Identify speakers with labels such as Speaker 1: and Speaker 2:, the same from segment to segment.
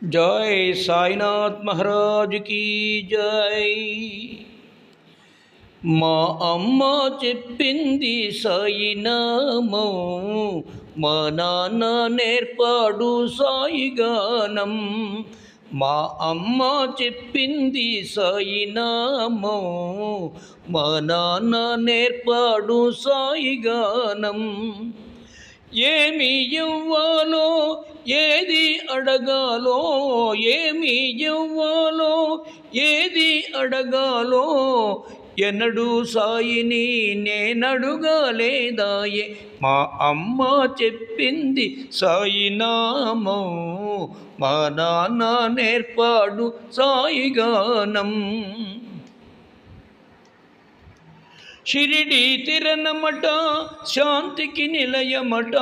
Speaker 1: जय साईनाथ महाराज की जय। మా అమ్మ చెప్పింది సాయి నామం, మా నాన్న నేర్పాడు సాయి గానం. మా అమ్మ చెప్పింది సాయి నామం, మా నాన్న నేర్పాడు సాయి గానం. ఏమి ఇవ్వాలో ఏది అడగాలో, ఏమి ఇవ్వాలో ఏది అడగాలో ఎన్నడూ సాయిని నేనడుగాలేదాయే. మా అమ్మ చెప్పింది సాయి నామం, మా నాన్న నేర్పాడు సాయి గానం. షిరిడి తిరణమట శాంతికి నిలయమట,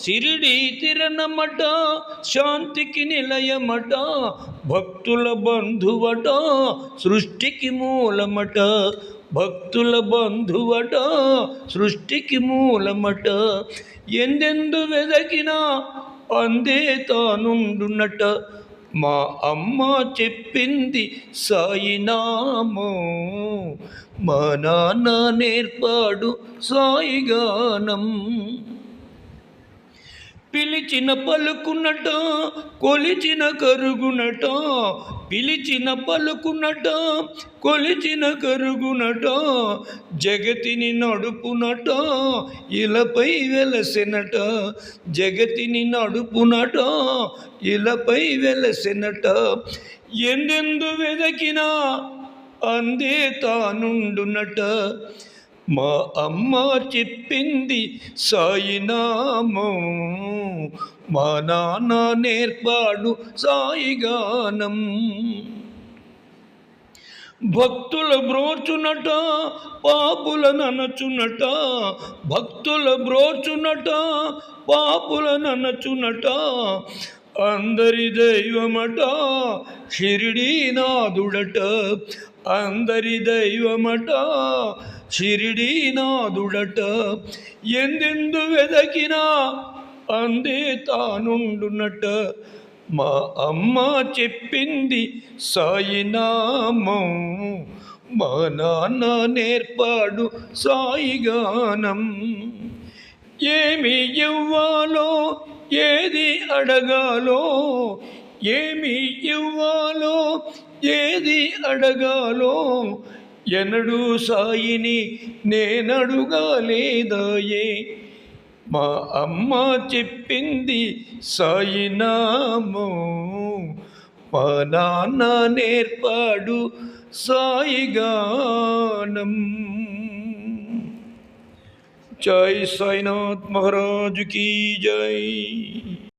Speaker 1: షిరిడి తిరణమట శాంతికి నిలయమట. భక్తుల బంధువట సృష్టికి మూలమట, భక్తుల బంధువట సృష్టికి మూలమట. ఎందెందు వెదకినా అందే తానుండునట. మా అమ్మ చెప్పింది సాయి నామం, మా నాన్న నేర్పాడు సాయి గానం. పిలిచిన పలుకునట కొలిచిన కరుగునట, పిలిచిన పలుకునట కొలిచిన కరుగునట. జగతిని నడుపునట ఇలపై వెలసెనట, జగతిని నడుపునట ఇలపై వెలసెనట. ఎందెందు వెదకినా అందే తానుండునట. మా అమ్మ చెప్పింది సాయి నామం, మా నాన్న నేర్పాడు సాయి గానం. భక్తుల బ్రోచునట పాపుల ననచునట, భక్తుల బ్రోచునట పాపుల ననచునట. అందరి దైవమట షిరిడీనాథుడట, అందరి దైవమట షిరిడీనాథుడట. ఎందెందు వెదకినా అందే తానుండునట. మా అమ్మ చెప్పింది సాయి నామం, మా నాన్న నేర్పాడు సాయి గానం. ఏమి ఇవ్వాలో ఏది అడగాలో, ఏమి ఇవ్వాలో ఏది అడగాలో ఎన్నడూ సాయిని నేనడుగాలేదాయే. మా అమ్మ చెప్పింది సాయి నామం, మా నాన్న నేర్పాడు సాయి గానం. जय साईनाथ महाराज की जय।